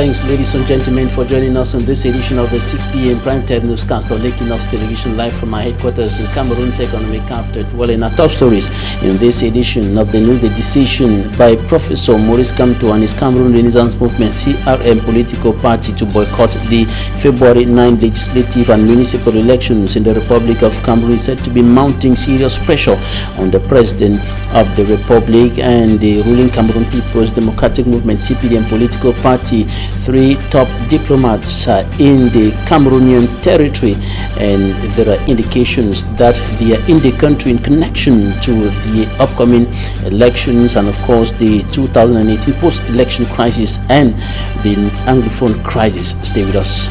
Thanks, ladies and gentlemen, for joining us on this edition of the 6 p.m. primetime newscast on EQUINOXE television, live from our headquarters in Cameroon's economic capital. Well, in our top stories in this edition of the news, the decision by Professor Maurice Kamto and his Cameroon Renaissance Movement (CRM) political party to boycott the February 9 legislative and municipal elections in the Republic of Cameroon is said to be mounting serious pressure on the President of the Republic and the ruling Cameroon People's Democratic Movement (CPDM) political party. Three top diplomats are in the Cameroonian territory, and there are indications that they are in the country in connection to the upcoming elections and, of course, the 2018 post-election crisis and the Anglophone crisis. Stay with us.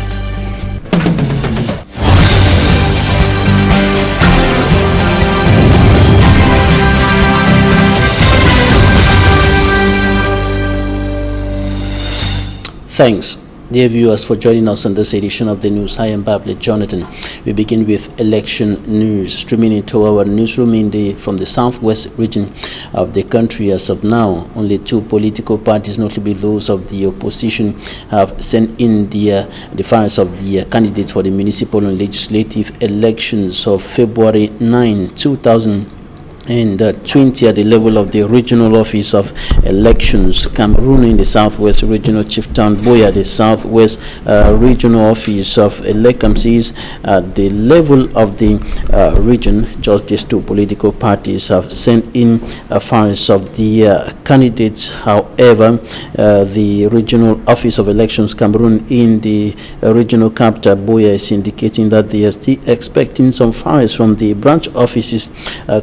Thanks, dear viewers, for joining us on this edition of the news. I am Bable Jonathan. We begin with election news, streaming into our newsroom from the southwest region of the country. As of now, only two political parties, notably those of the opposition, have sent in the files of the candidates for the municipal and legislative elections of February 9, 2020 at the level of the regional office of elections. Cameroon in the southwest regional chieftain Boya, the southwest regional office of elections. At the level of the region, just these two political parties have sent in files of the candidates. However, the regional office of elections Cameroon in the regional capital Boya is indicating that they are still expecting some files from the branch offices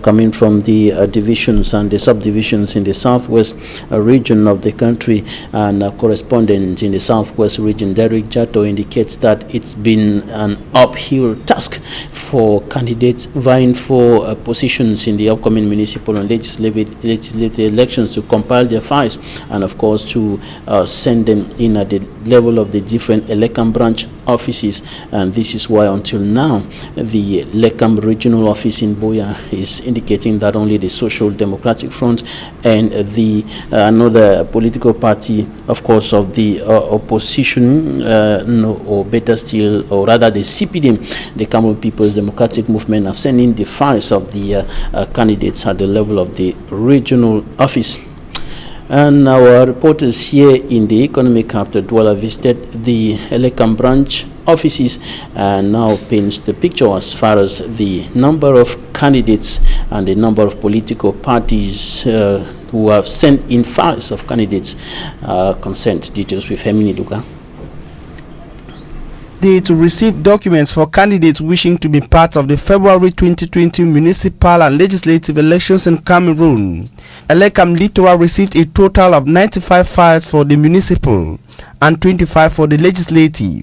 coming from the divisions and the subdivisions in the southwest region of the country. And correspondent in the southwest region, Derek Jato, indicates that it's been an uphill task for candidates vying for positions in the upcoming municipal and legislative elections to compile their files and, of course, to send them in at the level of the different Lekam branch offices. And this is why until now the Lekam regional office in Boya is indicating that only the Social Democratic Front and the another political party, of course, of the opposition, or better still, or rather the CPDM, the Cameroon People's Democratic Movement, have sent in the files of the candidates at the level of the regional office. And our reporters here in the economic capital Douala visited the Lekam branch offices and now paints the picture as far as the number of candidates and the number of political parties who have sent in files of candidates concerned. Details with Hemini Luga. To receive documents for candidates wishing to be part of the February 2020 municipal and legislative elections in Cameroon. Lekam Littoral received a total of 95 files for the municipal and 25 for the legislative.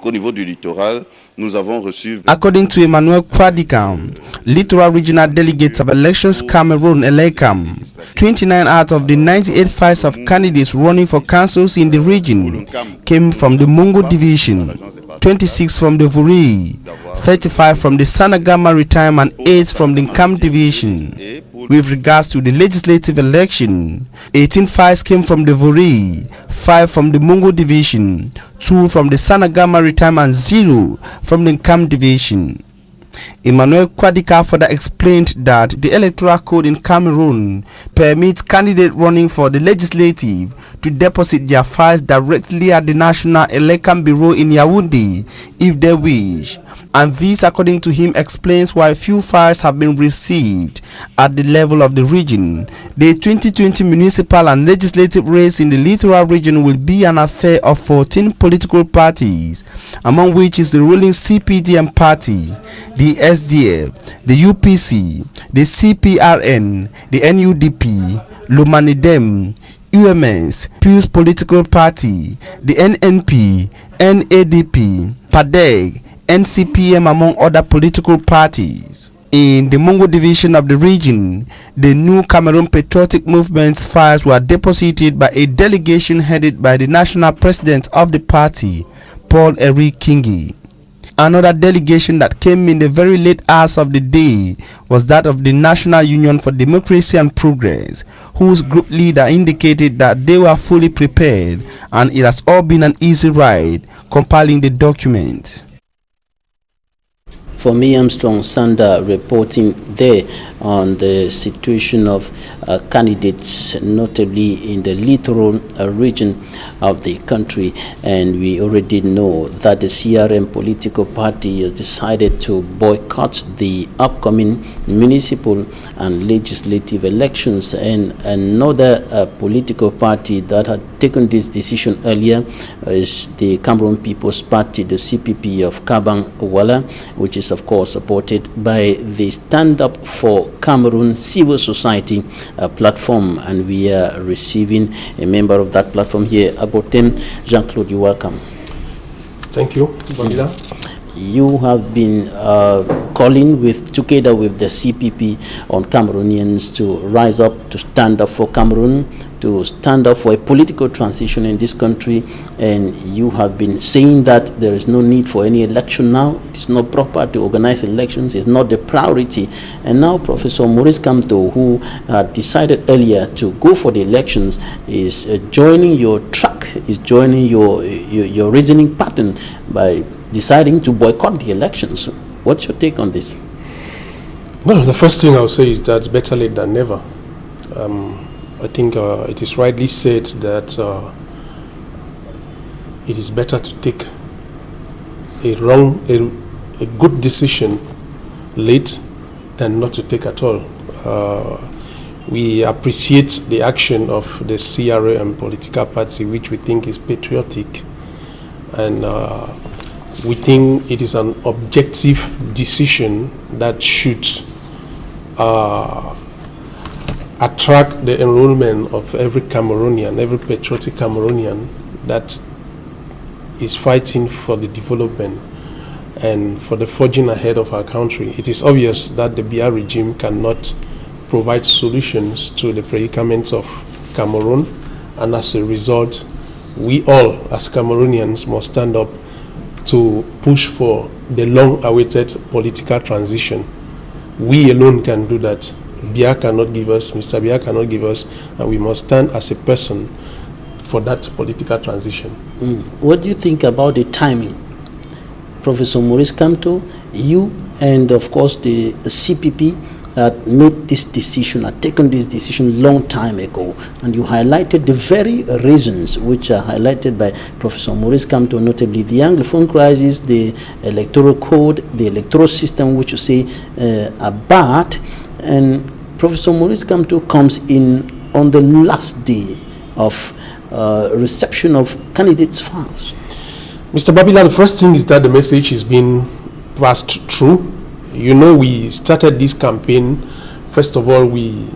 Au niveau du littoral, nous avons reçu. According to Emmanuel Kwadikam, Littoral Regional Delegates of Elections Cameroon, Lekam, 29 out of the 98 files of candidates running for councils in the region came from the Mungo division, 26 from the Vuri, 35 from the Sanaga Maritime, and 8 from the Nkam division. With regards to the legislative election, 18 files came from the Vuri, 5 from the Mungo division, 2 from the Sanaga Maritime, and 0 from the Nkam division. Emmanuel Kwadika further explained that the electoral code in Cameroon permits candidates running for the legislative to deposit their files directly at the National Election Bureau in Yaoundé if they wish, and this, according to him, explains why few files have been received at the level of the region. The 2020 municipal and legislative race in the littoral region will be an affair of 14 political parties, among which is the ruling CPDM party, the SDF, the UPC, the CPRN, the NUDP, Lomanidem, UMS, Pews Political Party, the NNP, NADP, PADEG, NCPM, among other political parties. In the Mungo division of the region, the new Cameroon Patriotic Movement's files were deposited by a delegation headed by the national president of the party, Paul Eric Kingi. Another delegation that came in the very late hours of the day was that of the National Union for Democracy and Progress, whose group leader indicated that they were fully prepared and it has all been an easy ride compiling the document. For me, Armstrong Sander reporting there on the situation of candidates, notably in the littoral region of the country. And we already know that the CRM political party has decided to boycott the upcoming municipal and legislative elections. And another political party that had taken this decision earlier is the Cameroon People's Party, the CPP of Kabang Wala, which is of course supported by the Stand Up for Cameroon Civil Society platform, and we are receiving a member of that platform here. Abotem Jean-Claude, you're welcome. Thank you, Babila. You have been calling together with the CPP on Cameroonians to rise up, to stand up for Cameroon, to stand up for a political transition in this country, and you have been saying that there is no need for any election now. It is not proper to organize elections. It's not the priority. And now Professor Maurice Kamto, who decided earlier to go for the elections, is joining your track, is joining your reasoning pattern by deciding to boycott the elections. What's your take on this? Well, the first thing I'll say is that it's better late than never. I think it is rightly said that it is better to take a good decision late than not to take at all. We appreciate the action of the CRM political party, which we think is patriotic, and we think it is an objective decision that should attract the enrollment of every Cameroonian, every patriotic Cameroonian that is fighting for the development and for the forging ahead of our country. It is obvious that the Biya regime cannot provide solutions to the predicaments of Cameroon, and as a result, we all as Cameroonians must stand up to push for the long-awaited political transition. We alone can do that. Biya cannot give us, Mr. Biya cannot give us, and we must stand as a person for that political transition. What do you think about the timing? Professor Maurice Kamto, you and of course the CPP that made this decision, had taken this decision long time ago, and you highlighted the very reasons which are highlighted by Professor Maurice Kamto, notably the Anglophone crisis, the electoral code, the electoral system, which you say are bad. And Professor Maurice Kamto comes in on the last day of reception of candidates' files. Mr. Babila, the first thing is that the message is being passed through. You know, we started this campaign. First of all, we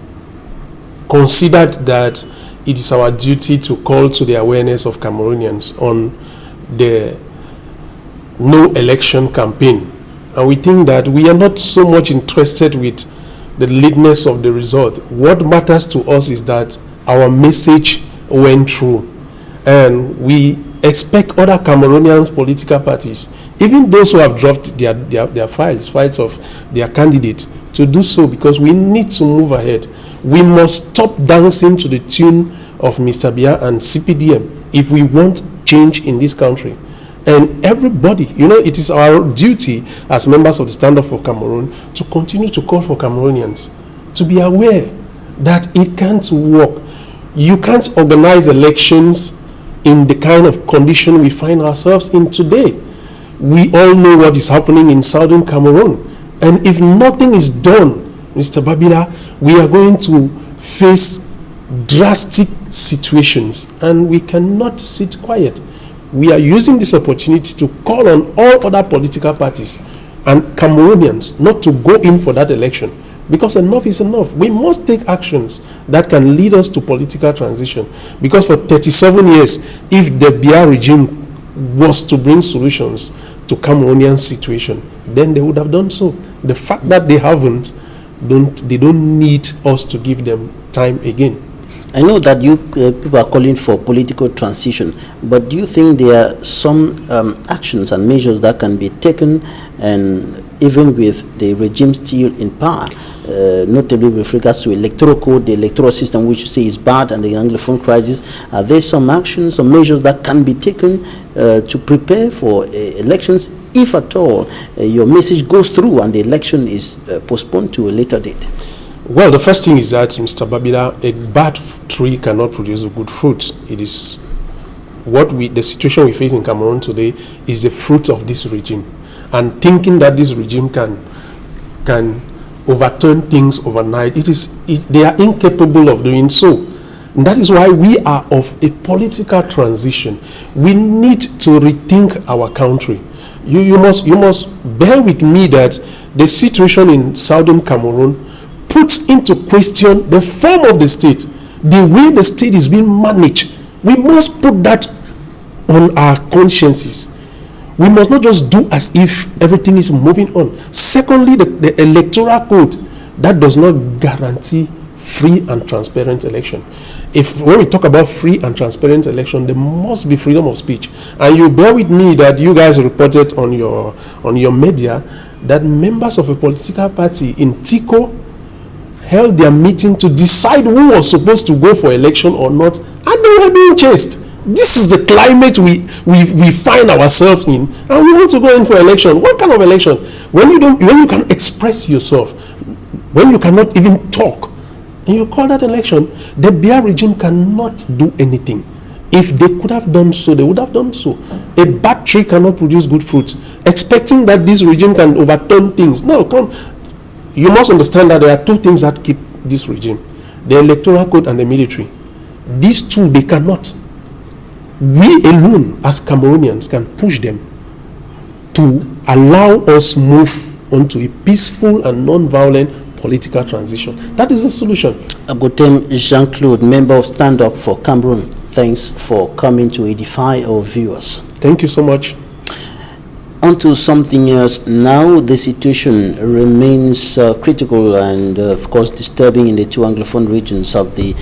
considered that it is our duty to call to the awareness of Cameroonians on the no election campaign. And we think that we are not so much interested with the lateness of the result. What matters to us is that our message went through, and we expect other Cameroonians political parties, even those who have dropped their files of their candidates, to do so, because we need to move ahead. We must stop dancing to the tune of Mr. Biya and CPDM if we want change in this country. And everybody, you know, it is our duty as members of the Stand Up for Cameroon to continue to call for Cameroonians to be aware that it can't work. You can't organize elections in the kind of condition we find ourselves in today. We all know what is happening in southern Cameroon. And if nothing is done, Mr. Babila, we are going to face drastic situations, and we cannot sit quiet. We are using this opportunity to call on all other political parties and Cameroonians not to go in for that election, because enough is enough. We must take actions that can lead us to political transition, because for 37 years, if the Biya regime was to bring solutions to Cameroonian situation, then they would have done so. The fact that they haven't, they don't need us to give them time again. I know that you people are calling for political transition, but do you think there are some actions and measures that can be taken, and even with the regime still in power, notably with regards to electoral code, the electoral system, which you say is bad, and the Anglophone crisis? Are there some actions, some measures that can be taken to prepare for elections, if at all your message goes through and the election is postponed to a later date? Well, the first thing is that, Mr. Babila, a bad tree cannot produce a good fruit. It is the situation we face in Cameroon today is the fruit of this regime. And thinking that this regime can overturn things overnight, they are incapable of doing so. And that is why we are of a political transition. We need to rethink our country. You must bear with me that the situation in southern Cameroon puts into question the form of the state, the way the state is being managed. We must put that on our consciences. We must not just do as if everything is moving on. Secondly, the electoral code, that does not guarantee free and transparent election. When we talk about free and transparent election, there must be freedom of speech. And you bear with me that you guys reported on your media that members of a political party in Tico held their meeting to decide who was supposed to go for election or not, and they were being chased. This is the climate we find ourselves in, and we want to go in for election. What kind of election? When you can express yourself, when you cannot even talk, and you call that election, the Biya regime cannot do anything. If they could have done so, they would have done so. A bad tree cannot produce good fruits. Expecting that this regime can overturn things. No, come. You must understand that there are two things that keep this regime: the electoral code and the military. These two, they cannot. We alone, as Cameroonians, can push them to allow us move onto a peaceful and non-violent political transition. That is the solution. Agotem Jean-Claude, member of Stand Up for Cameroon, thanks for coming to edify our viewers. Thank you so much. On to something else now. The situation remains critical and of course disturbing in the two Anglophone regions of the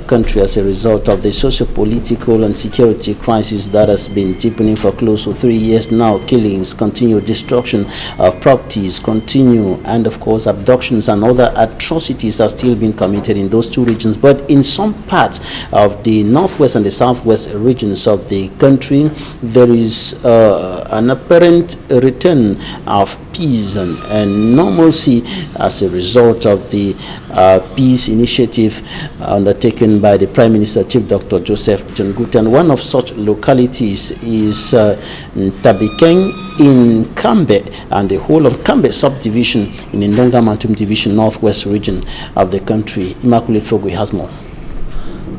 country as a result of the socio-political and security crisis that has been deepening for close to 3 years now. Killings continue, destruction of properties continue, and of course abductions and other atrocities are still being committed in those two regions. But in some parts of the northwest and the southwest regions of the country, there is an apparent return of peace and normalcy as a result of the peace initiative undertaken by the Prime Minister, Chief Dr. Joseph Tunguti. And one of such localities is Tabikeng in Kambe and the whole of Kambe subdivision in the Ndonga Mantum division, northwest region of the country. Immaculate Fogwe has more.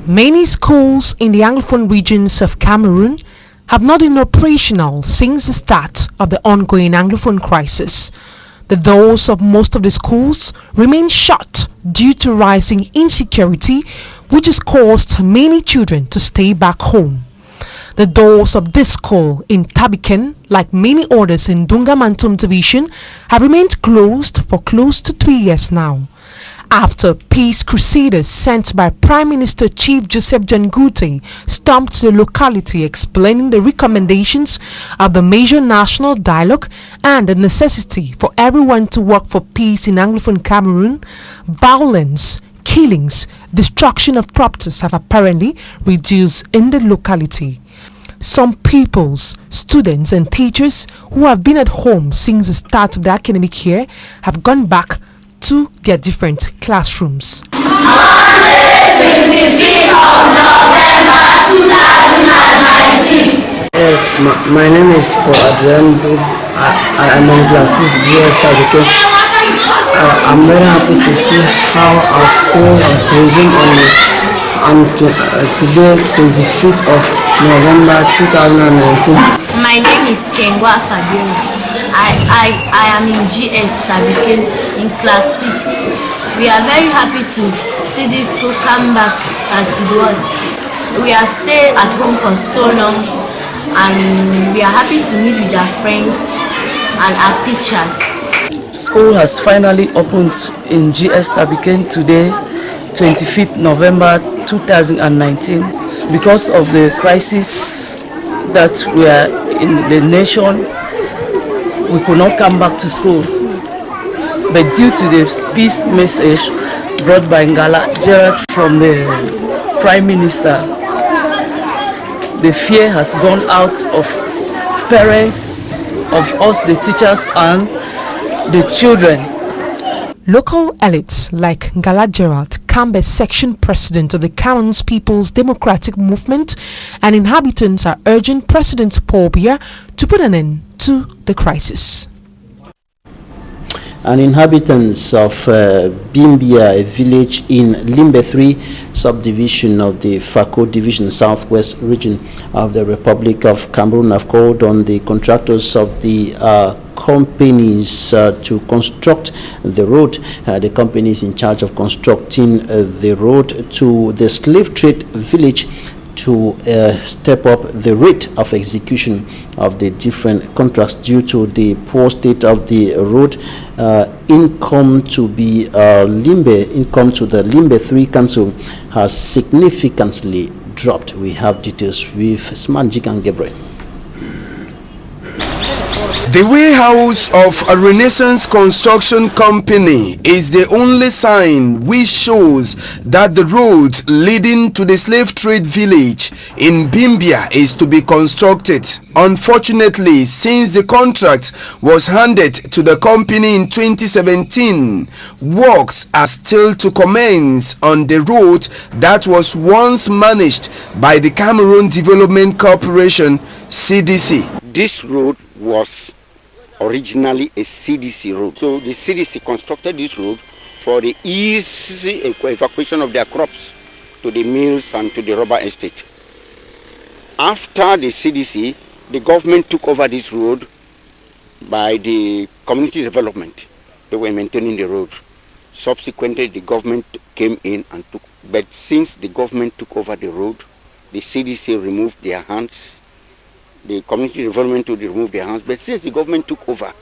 Many schools in the Anglophone regions of Cameroon have not been operational since the start of the ongoing Anglophone crisis. The doors of most of the schools remain shut due to rising insecurity, which has caused many children to stay back home. The doors of this school in Tabiken, like many others in Ndonga Mantum division, have remained closed for close to 3 years now. After peace crusaders sent by Prime Minister Chief Joseph Tunguti stormed the locality explaining the recommendations of the major national dialogue and the necessity for everyone to work for peace in Anglophone Cameroon, violence, killings, destruction of properties have apparently reduced in the locality. Some pupils, students and teachers who have been at home since the start of the academic year have gone back to their different classrooms. Yes, my name is Adrian Booth. I am in class 6 GS Tabiken. I'm very happy to see how our school has resumed on today, 25th of November 2019. My name is Kengwa Fabius. I am in GS Tabiken in class 6. We are very happy to see this school come back as it was. We have stayed at home for so long, and we are happy to meet with our friends and our teachers. School has finally opened in GS Tabiken today, 25th November 2019 because of the crisis that we are in the nation. We could not come back to school, but due to the peace message brought by Ngala Gerald from the Prime Minister, the fear has gone out of parents, of us, the teachers, and the children. Local elites like Ngala Gerald, Cambe section president of the Cameroon's People's Democratic Movement, and inhabitants are urging President Paul Biya to put an end to the crisis. And inhabitants of Bimbia, a village in Limbe 3 subdivision of the Fako Division Southwest region of the Republic of Cameroon, have called on the contractors of the companies to construct the road. The companies in charge of constructing the road to the slave trade village to step up the rate of execution of the different contracts due to the poor state of the road. Income to the Limbe 3 Council has significantly dropped. We have details with Smanjik and Gabriel. The warehouse of a Renaissance construction company is the only sign which shows that the road leading to the slave trade village in Bimbia is to be constructed. Unfortunately, since the contract was handed to the company in 2017, works are still to commence on the road that was once managed by the Cameroon Development Corporation, CDC. This road was originally a CDC road. So the CDC constructed this road for the easy evacuation of their crops to the mills and to the rubber estate. After the CDC, the government took over this road by the community development. They were maintaining the road. Subsequently, the government came in and took. But since the government took over the road, the CDC removed their hands. The community development to remove their hands, but since the government took over,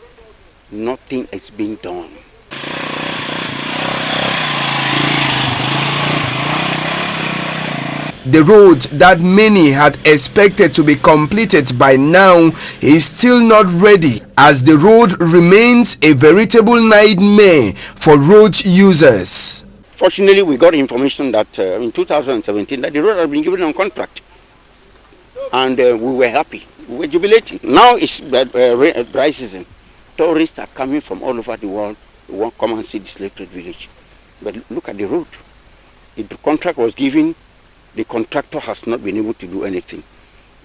nothing is being done. The road that many had expected to be completed by now is still not ready, as the road remains a veritable nightmare for road users. Fortunately, we got information that in 2017 that the road had been given on contract, and we were happy. We were jubilating. Now it's dry season. Tourists are coming from all over the world to want to come and see this slave trade village. But look at the road. The contract was given. The contractor has not been able to do anything.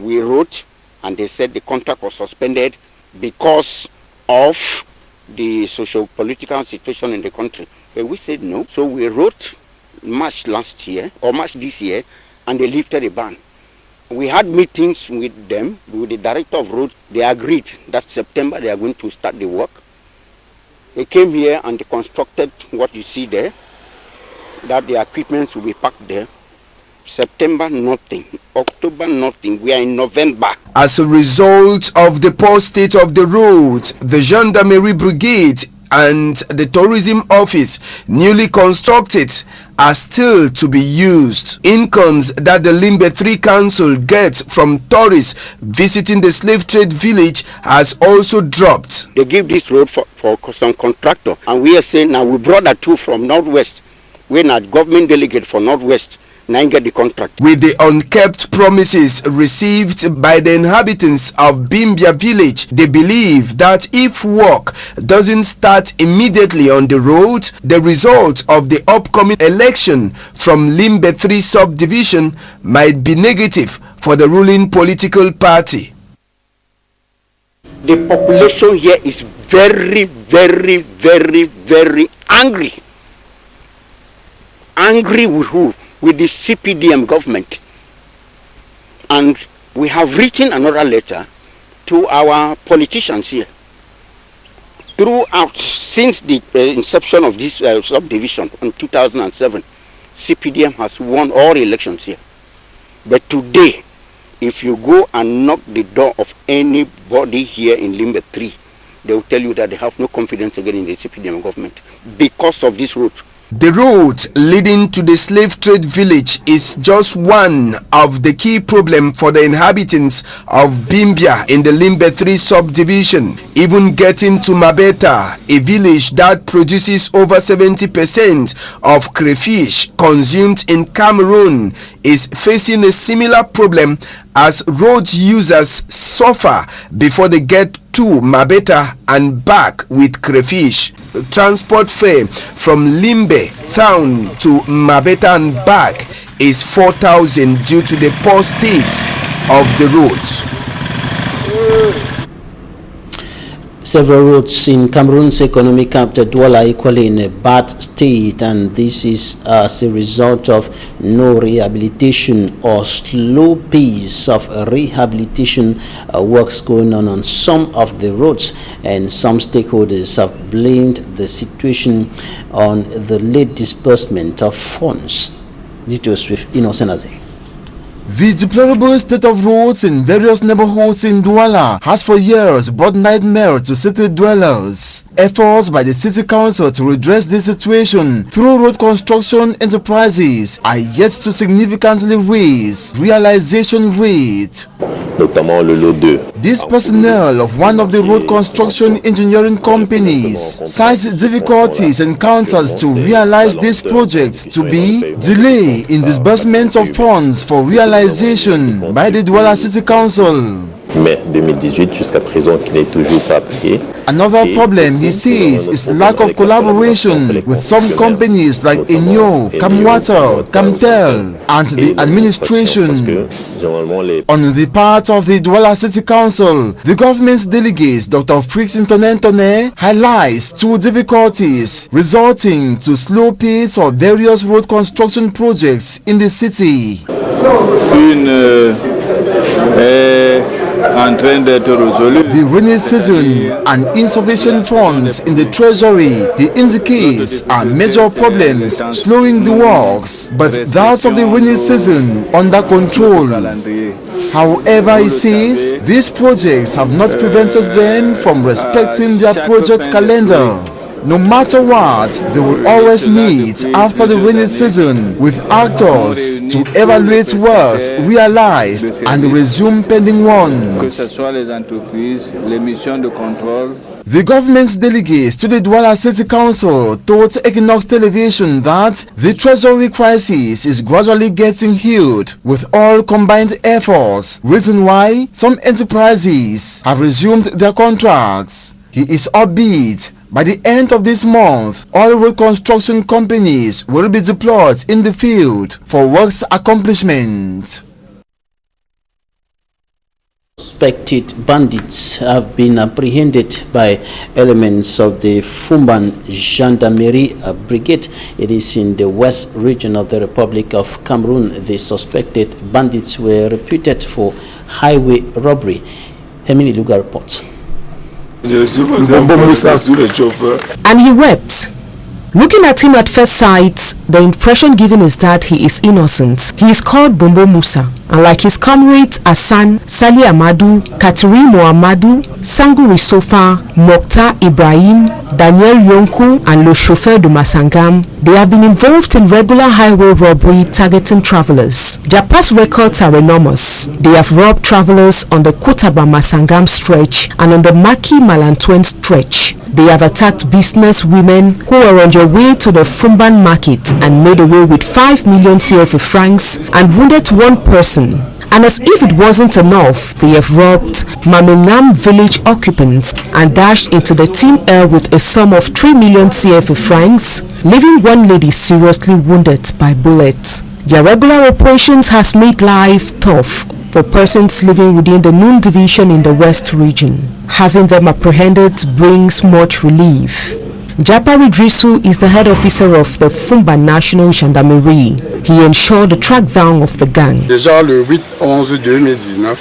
We wrote, and they said the contract was suspended because of the socio-political situation in the country. But we said no. So we wrote March this year, and they lifted the ban. We had meetings with them, with the director of roads. They agreed that September they are going to start the work. They came here and they constructed what you see there, that the equipment will be packed there. September, nothing. October, nothing. We are in November. As a result of the poor state of the road, the Gendarmerie Brigade and the Tourism Office, newly constructed, are still to be used. Incomes that the Limbe 3 Council gets from tourists visiting the slave trade village has also dropped. They give this road for some contractor, and we are saying now we brought that too from Northwest. We're not government delegate for Northwest. Now get the contract. With the unkept promises received by the inhabitants of Bimbia village, they believe that if work doesn't start immediately on the road, the result of the upcoming election from Limbe 3 subdivision might be negative for the ruling political party. The population here is very, very, very, very angry. Angry with who? With the CPDM government. And we have written another letter to our politicians here. Throughout, since the inception of this subdivision in 2007, CPDM has won all elections here. But today, if you go and knock the door of anybody here in Limbe 3, they will tell you that they have no confidence again in the CPDM government because of this road. The road leading to the slave trade village is just one of the key problems for the inhabitants of Bimbia in the Limbe 3 subdivision. Even getting to Mabeta, a village that produces over 70% of crayfish consumed in Cameroon, is facing a similar problem as road users suffer before they get to Mabeta and back with crayfish. Transport fare from Limbe town to Mabeta and back is 4,000 due to the poor state of the roads. Several roads in Cameroon's economic capital Douala are equally in a bad state, and this is as a result of no rehabilitation or slow pace of rehabilitation works going on some of the roads, and some stakeholders have blamed the situation on the late disbursement of funds. Details with EQUINOXE. The deplorable state of roads in various neighborhoods in Douala has for years brought nightmare to city dwellers. Efforts by the city council to redress this situation through road construction enterprises are yet to significantly raise realization rate. Notamment le lot 2. This personnel of one of the road construction engineering companies cites difficulties encountered to realize this project to be delay in disbursement of funds for realization by the Douala City Council. Mais 2018 jusqu'à présent qui n'est toujours pas payé. Another problem he sees is lack of collaboration with some companies like Enyo, Camwater, Camtel, and the administration. On the part of the Douala City Council, the government's delegate, Dr. Frix Intone, highlights two difficulties resulting to slow pace of various road construction projects in the city. The rainy season and insufficient funds in the treasury, he indicates, are major problems slowing the works, but that of the rainy season under control. However, he says these projects have not prevented them from respecting their project calendar. No matter what, they will always meet after the rainy season with actors to evaluate works realized and resume pending ones. The government's delegates to the Douala City Council told Equinox Television that the treasury crisis is gradually getting healed with all combined efforts, reason why some enterprises have resumed their contracts. He is upbeat. By the end of this month, all road construction companies will be deployed in the field for works accomplishment. Suspected bandits have been apprehended by elements of the Fumban Gendarmerie Brigade. It is in the west region of the Republic of Cameroon. The suspected bandits were reputed for highway robbery. Hemini Luga reports. And he wept. Looking at him at first sight, the impression given is that he is innocent. He is called Bombo Musa, and like his comrades Hassan, Sali Amadou, Kateri Mohamedou, Sanguri Sofa, Mokhtar Ibrahim, Daniel Yonku, and Le Chauffeur de Masangam, they have been involved in regular highway robbery targeting travelers. Their past records are enormous. They have robbed travelers on the Kotaba Masangam stretch and on the Maki Malantuen stretch. They have attacked business women who were on their way to the Fumban market and made away with 5 million CFA francs and wounded one person. And as if it wasn't enough, they have robbed Mamenam village occupants and dashed into the thin air with a sum of 3 million CFA francs, leaving one lady seriously wounded by bullets. Their regular operations has made life tough for persons living within the Noon division in the West region. Having them apprehended brings much relief. Japari Drisu is the head officer of the Fumba National Gendarmerie. He ensured the track down of the gang. Déjà le 8/11/2019,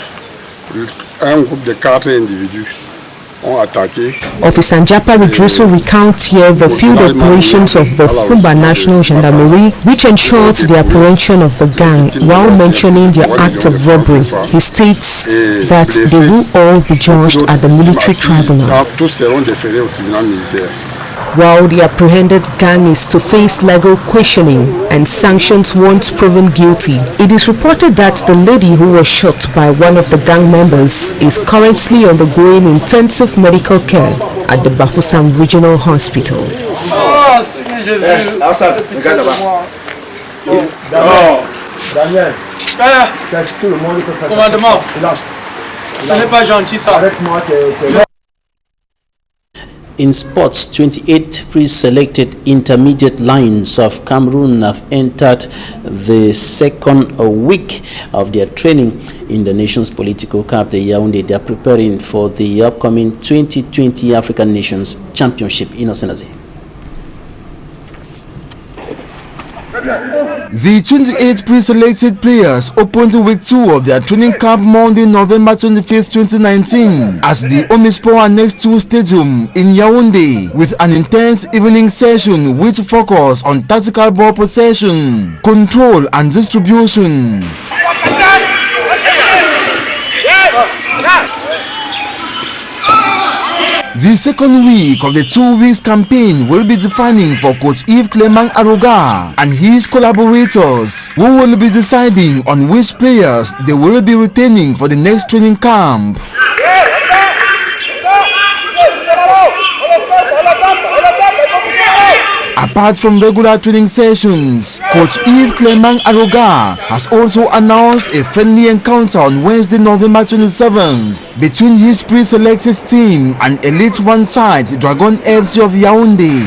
un groupe de 4 individus ont attaqué. Officer Japari Drisu recounts here the field operations of the Fumba National Gendarmerie, which ensured the apprehension of the gang while mentioning their act of robbery. He states that they will all be judged at the military tribunal. Tous seront déférés au tribunal militaire. while the apprehended gang is to face legal questioning and sanctions once proven guilty. It is reported that the lady who was shot by one of the gang members is currently undergoing intensive medical care at the Bafoussam Regional Hospital. Daniel, c'est tout le monde peut faire. Commandement, ce n'est pas gentil ça. In sports, 28 pre-selected intermediate lines of Cameroon have entered the second week of their training in the nation's political capital, Yaoundé. They are preparing for the upcoming 2020 African Nations Championship. EQUINOXE. The 28 pre-selected players opened week 2 of their training camp Monday, November 25, 2019 at the Omisport Annex 2 Stadium in Yaoundé with an intense evening session which focused on tactical ball possession, control and distribution. The second week of the 2 weeks campaign will be defining for Coach Yves Clement Aroga and his collaborators, who will be deciding on which players they will be retaining for the next training camp. Apart from regular training sessions, Coach Yves Clement Aroga has also announced a friendly encounter on Wednesday, November 27th between his pre-selected team and Elite One side Dragon FC of Yaoundé.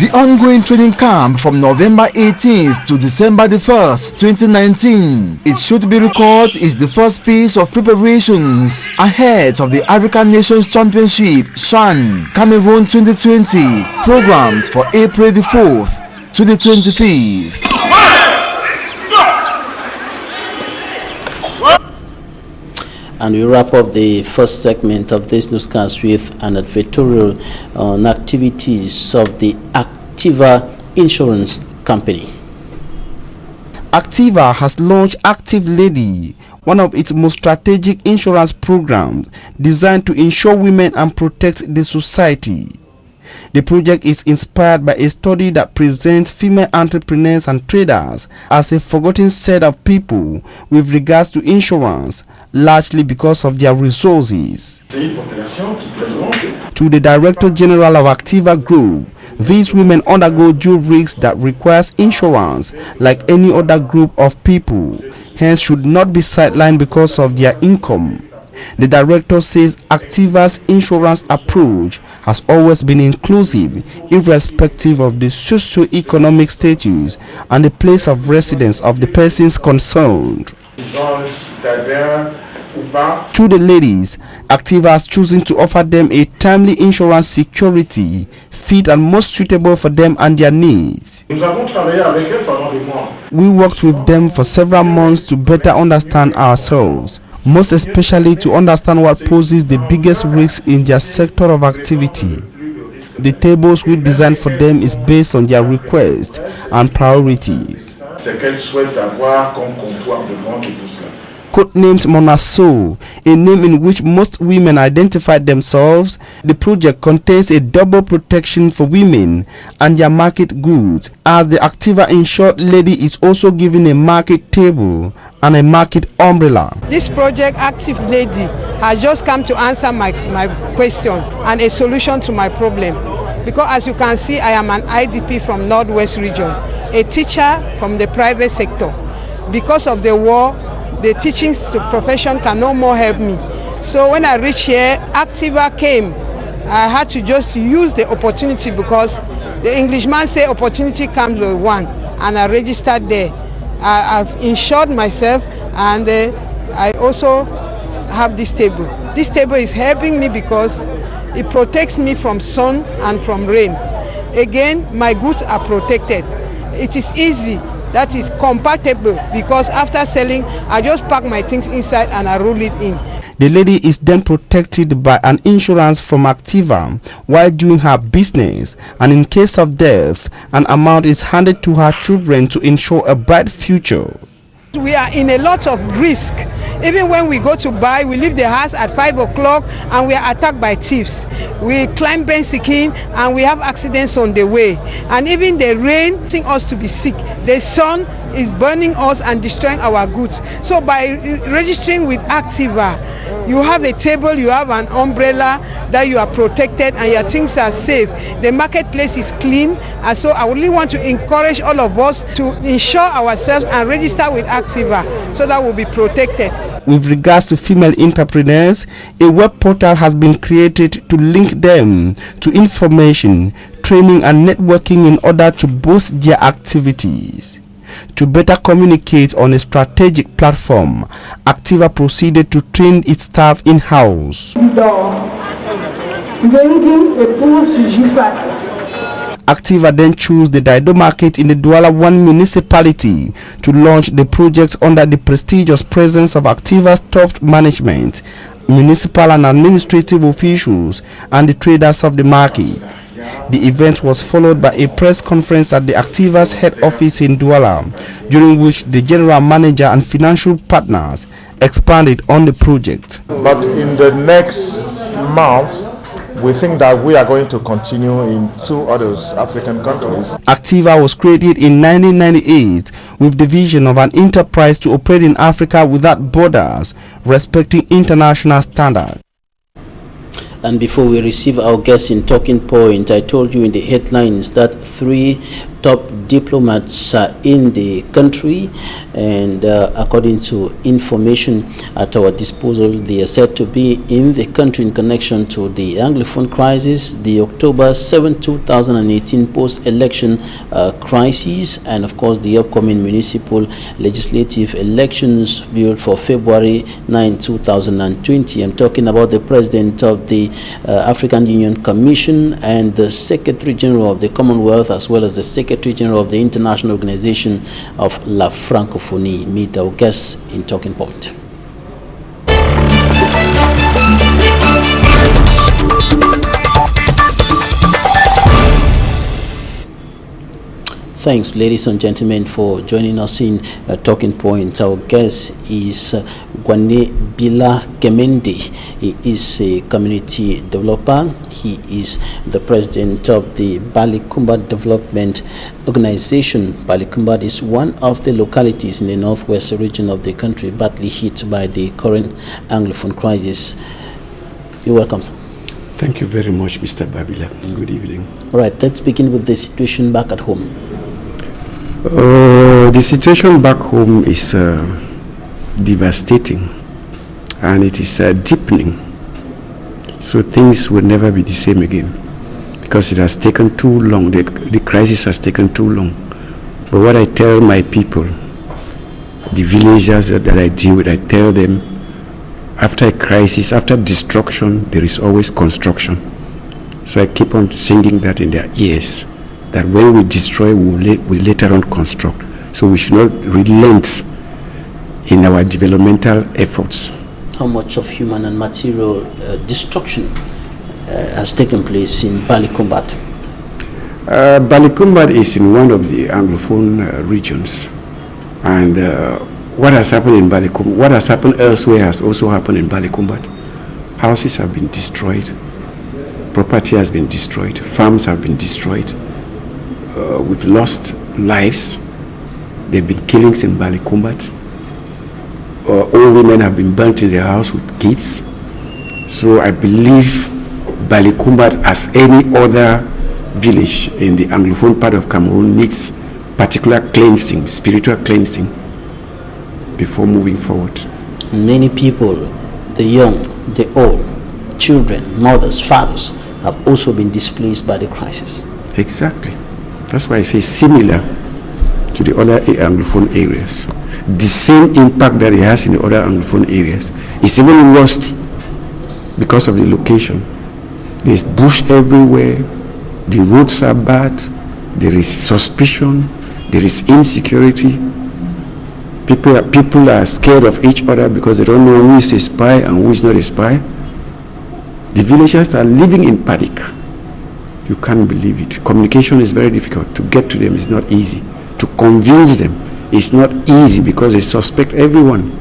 The ongoing training camp from November 18th to December 1st, 2019, it should be recalled, is the first phase of preparations ahead of the African Nations Championship (CHAN) Cameroon 2020, programmed for April the 4th to the 25th. And we wrap up the first segment of this newscast with an advertorial on activities of the Activa Insurance Company. Activa has launched Active Lady, one of its most strategic insurance programs designed to insure women and protect the society. The project is inspired by a study that presents female entrepreneurs and traders as a forgotten set of people with regards to insurance, largely because of their resources. To the Director General of Activa Group, these women undergo due risks that requires insurance like any other group of people, hence should not be sidelined because of their income. The director says Activa's insurance approach has always been inclusive, irrespective of the socio-economic status and the place of residence of the persons concerned. To the ladies, Activa has chosen to offer them a timely insurance security, fit and most suitable for them and their needs. We worked with them for several months to better understand ourselves, most especially to understand what poses the biggest risk in their sector of activity. The tables we designed for them is based on their requests and priorities. Codenamed Monaso, a name in which most women identify themselves, the project contains a double protection for women and their market goods, as the Activa insured lady is also given a market table and a market umbrella. This project, Active Lady, has just come to answer my question and a solution to my problem. Because as you can see, I am an IDP from Northwest region, a teacher from the private sector. Because of the war, the teaching profession can no more help me. So when I reached here, Activa came. I had to just use the opportunity because the Englishman say opportunity comes with one, and I registered there. I've insured myself, and I also have this table. This table is helping me because it protects me from sun and from rain. Again, my goods are protected. It is easy. That is compatible because after selling, I just pack my things inside and I roll it in. The lady is then protected by an insurance from Activa while doing her business, and in case of death, an amount is handed to her children to ensure a bright future. We are in a lot of risk. Even when we go to buy, we leave the house at 5 o'clock and we are attacked by thieves. We climb Bensikin and we have accidents on the way. And even the rain causing us to be sick. The sun is burning us and destroying our goods. So by registering with Activa, you have a table, you have an umbrella that you are protected and your things are safe. The marketplace is clean, and so I really want to encourage all of us to insure ourselves and register with Activa so that we'll be protected. With regards to female entrepreneurs, a web portal has been created to link them to information, training and networking in order to boost their activities. To better communicate on a strategic platform, Activa proceeded to train its staff in-house. Activa then chose the Daido market in the Douala 1 municipality to launch the project under the prestigious presence of Activa's top management, municipal and administrative officials, and the traders of the market. The event was followed by a press conference at the Activa's head office in Douala, during which the general manager and financial partners expanded on the project. But in the next month, we think that we are going to continue in 2 other African countries. Activa was created in 1998 with the vision of an enterprise to operate in Africa without borders, respecting international standards. And before we receive our guests in Talking Point, I told you in the headlines that 3 top diplomats are in the country, and according to information at our disposal, they are said to be in the country in connection to the Anglophone crisis, the October 7, 2018 post-election crisis, and of course the upcoming municipal legislative elections billed for February 9, 2020. I'm talking about the president of the African Union Commission and the Secretary General of the Commonwealth, as well as the Secretary General of the International Organization of La Francophonie. Meet our guests in Talking Point. Thanks, ladies and gentlemen, for joining us in Talking Point. Our guest is Gwane Bila Kemendi. He is a community developer. He is the president of the Balikumba Development Organization. Balikumba is one of the localities in the northwest region of the country badly hit by the current Anglophone crisis. You're welcome, sir. Thank you very much, Mr. Babila. Good evening. All right, let's begin with the situation back at home. The situation back home is devastating, and it is deepening. So things will never be the same again, because it has taken too long. The crisis has taken too long. But what I tell my people, the villagers that I deal with, I tell them, after a crisis, after destruction, there is always construction. So I keep on singing that in their ears, that when we destroy, we later on construct. So we should not relent in our developmental efforts. How much of human and material destruction has taken place in Balikumba? Balikumba is in one of the Anglophone regions, and what has happened in Balikumba, what has happened elsewhere has also happened in Balikumba. Houses have been destroyed, property has been destroyed, farms have been destroyed. We've lost lives. There have been killings in Balikumba. Old women have been burnt in their house with kids. So I believe Balikumba, as any other village in the Anglophone part of Cameroon, needs particular cleansing, spiritual cleansing, before moving forward. Many people, the young, the old, children, mothers, fathers, have also been displaced by the crisis. Exactly. That's why I say similar to the other Anglophone areas. The same impact that it has in the other Anglophone areas is even worse because of the location. There's bush everywhere, the roads are bad, there is suspicion, there is insecurity. People are scared of each other because they don't know who is a spy and who is not a spy. The villagers are living in panic. You can't believe it. Communication is very difficult. To get to them is not easy. To convince them It's not easy because they suspect everyone.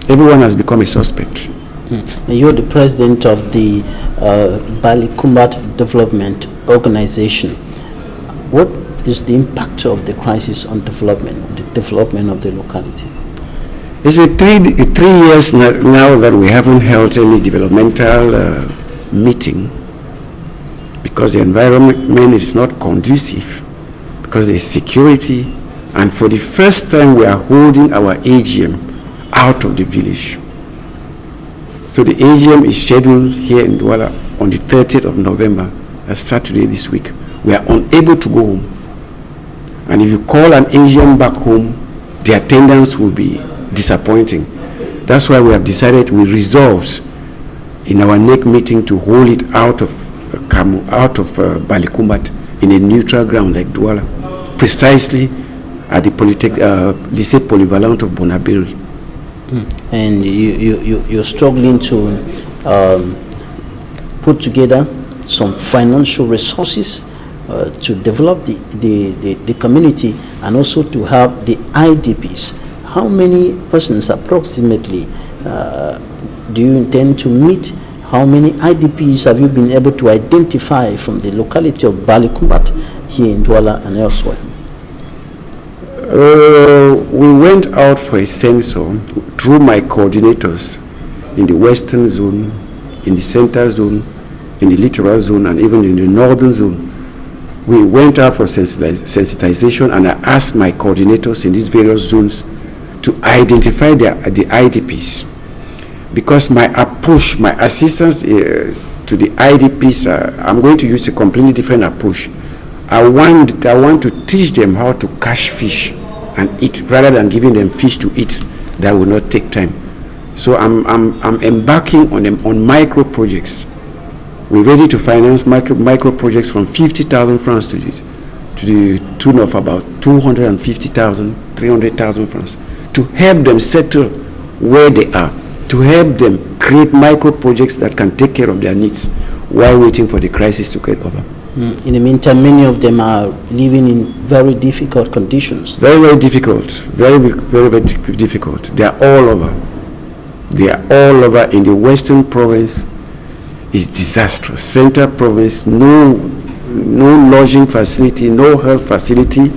Everyone has become a suspect. You're the president of the Balikumbat Development Organization. What is the impact of the crisis on development of the locality? It's been three years now that we haven't held any developmental meeting because the environment is not conducive, because there's security, and for the first time we are holding our AGM out of the village. So the AGM is scheduled here in Douala on the 30th of November, a Saturday this week. We are unable to go home. And if you call an AGM back home, the attendance will be disappointing. That's why we have decided, we resolved in our next meeting to hold it out of Balikumbat in a neutral ground like Douala, precisely at the Lycée Polyvalent of Bonaberi. And you're struggling to put together some financial resources to develop the community and also to help the IDPs. How many persons approximately do you intend to meet? How many IDPs have you been able to identify from the locality of Balikumbat here in Douala and elsewhere? We went out for a census through my coordinators in the western zone, in the center zone, in the littoral zone, and even in the northern zone. We went out for sensitization, and I asked my coordinators in these various zones to identify the IDPs, because my approach, my assistance to the IDPs, I'm going to use a completely different approach. I want to teach them how to catch fish and eat, rather than giving them fish to eat. That will not take time. So I'm embarking on micro projects. We're ready to finance micro projects from 50,000 francs to the tune of about 250,000, 300,000 francs, to help them settle where they are, to help them create micro projects that can take care of their needs while waiting for the crisis to get over. In the meantime, many of them are living in very difficult conditions. Very, very difficult. Very, very, very difficult. They are all over. They are all over. In the Western province, it's disastrous. Center province, no lodging facility, no health facility.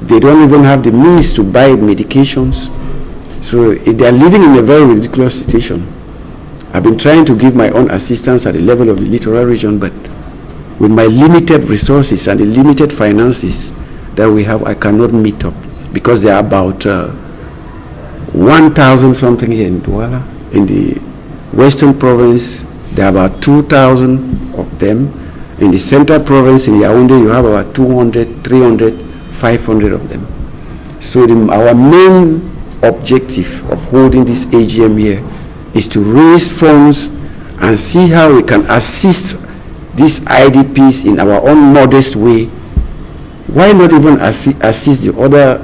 They don't even have the means to buy medications. So they are living in a very ridiculous situation. I've been trying to give my own assistance at the level of the littoral region, but with my limited resources and the limited finances that we have, I cannot meet up, because there are about 1,000 something here in Douala. In the Western province, there are about 2,000 of them. In the Central province, in Yaoundé, you have about 200, 300, 500 of them. So our main objective of holding this AGM here is to raise funds and see how we can assist these IDPs in our own modest way. Why not even assist the other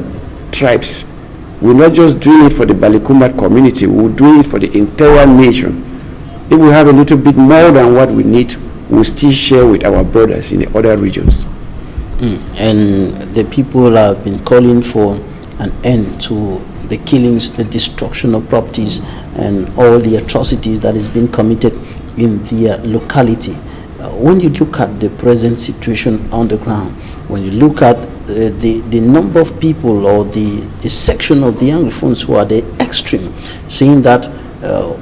tribes? We're not just doing it for the Balikumbat community, we're doing it for the entire nation. If we have a little bit more than what we need, we'll still share with our brothers in the other regions. And the people have been calling for an end to the killings, the destruction of properties, and all the atrocities that is being committed in their locality. When you look at the present situation on the ground, when you look at the number of people or the section of the Anglophones who are the extreme, saying that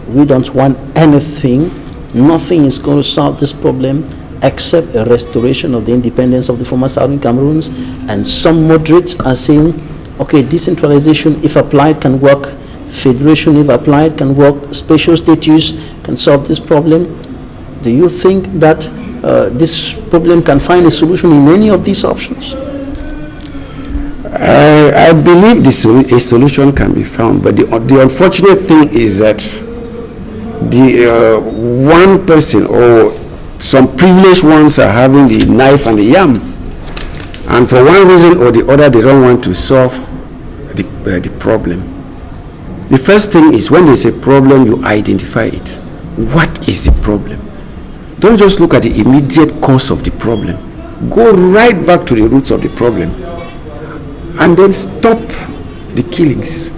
we don't want anything, nothing is going to solve this problem except a restoration of the independence of the former Southern Cameroons, and some moderates are saying, okay, decentralization if applied can work, federation if applied can work, special status can solve this problem. Do you think that this problem can find a solution in any of these options? I believe a solution can be found, but the unfortunate thing is that the one person or some privileged ones are having the knife and the yam, and for one reason or the other they don't want to solve the problem. The first thing is, when there's a problem, you identify it. What is the problem? Don't just look at the immediate cause of the problem. Go right back to the roots of the problem, and then stop the killings,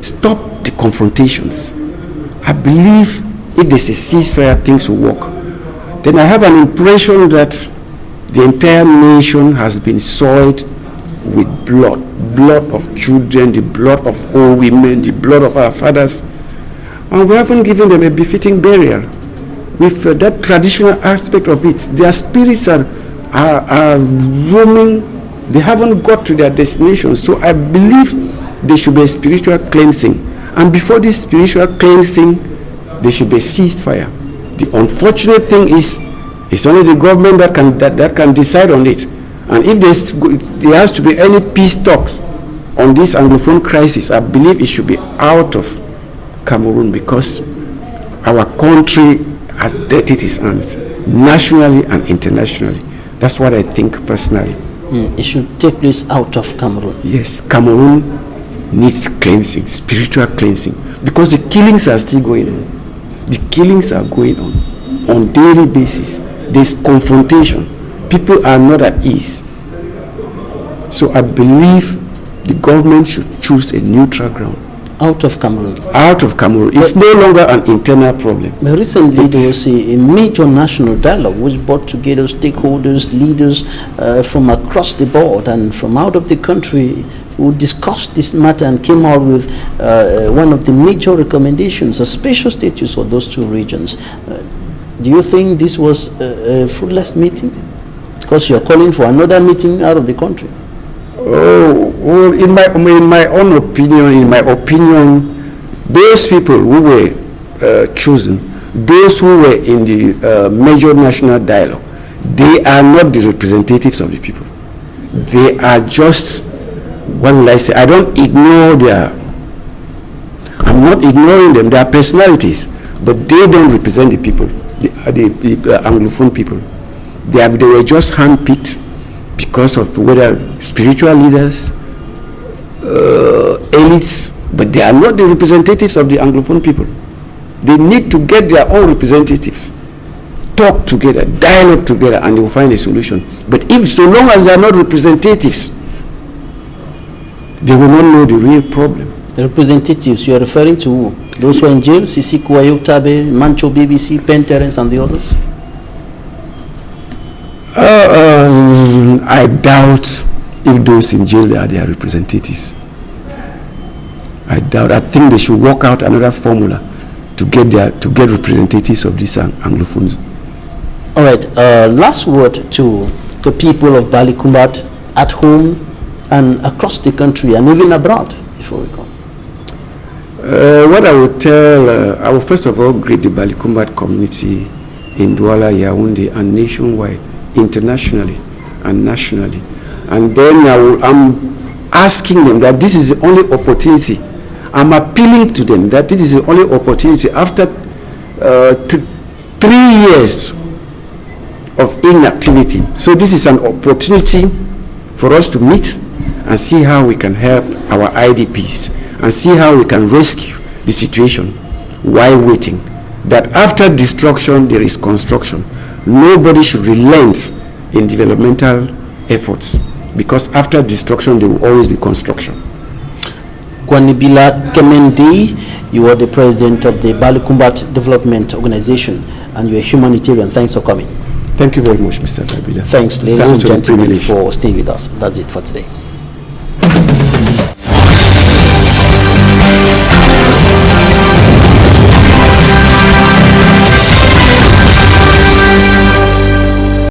stop the confrontations. I believe if there's a ceasefire, things will work. Then I have an impression that the entire nation has been soiled with blood of children, the blood of old women, the blood of our fathers, and we haven't given them a befitting burial. With that traditional aspect of it, their spirits are roaming. They haven't got to their destinations. So I believe there should be a spiritual cleansing, and before this spiritual cleansing, there should be a ceasefire. The unfortunate thing is, it's only the government that can decide on it. And if there has to be any peace talks on this Anglophone crisis, I believe it should be out of Cameroon, because our country has dirtied its hands nationally and internationally. That's what I think personally. It should take place out of Cameroon. Yes, Cameroon needs cleansing, spiritual cleansing, because the killings are still going on. The killings are going on daily basis. There's confrontation. People are not at ease. So I believe the government should choose a neutral ground. Out of Cameroon. Out of Cameroon. It's no longer an internal problem. But recently there was a major national dialogue which brought together stakeholders, leaders from across the board and from out of the country, who discussed this matter and came out with one of the major recommendations, a special status for those two regions. Do you think this was a fruitless meeting? Because you're calling for another meeting out of the country. Oh, well, in my own opinion, those people who were chosen, those who were in the major national dialogue, they are not the representatives of the people. They are just, what will I say? I'm not ignoring them. They are personalities, but they don't represent the people, the Anglophone people. They were just handpicked because of whether spiritual leaders, elites, but they are not the representatives of the Anglophone people. They need to get their own representatives, talk together, dialogue together, and they will find a solution. But if so long as they are not representatives, they will not know the real problem. The representatives, you are referring to who? Those who are in jail, Sisi Kwayo Tabe, Mancho BBC, Penterence, and the others? I doubt if those in jail are their representatives. I think they should work out another formula to get representatives of these Anglophones. All right. Last word to the people of Balikumbat at home and across the country and even abroad before we go. What I would tell, I will first of all greet the Balikumbat community in Douala, Yaoundé, and nationwide, internationally and nationally. And then I'm asking them that this is the only opportunity. I'm appealing to them that this is the only opportunity after 3 years of inactivity. So this is an opportunity for us to meet and see how we can help our IDPs and see how we can rescue the situation while waiting. That after destruction, there is construction. Nobody should relent in developmental efforts, because after destruction, there will always be construction. Kwanibila Kemendi, you are the president of the Balikumbat Development Organization, and you're a humanitarian. Thanks for coming. Thank you very much, Mr. Kabila. Thanks, ladies and gentlemen, for staying with us. That's it for today.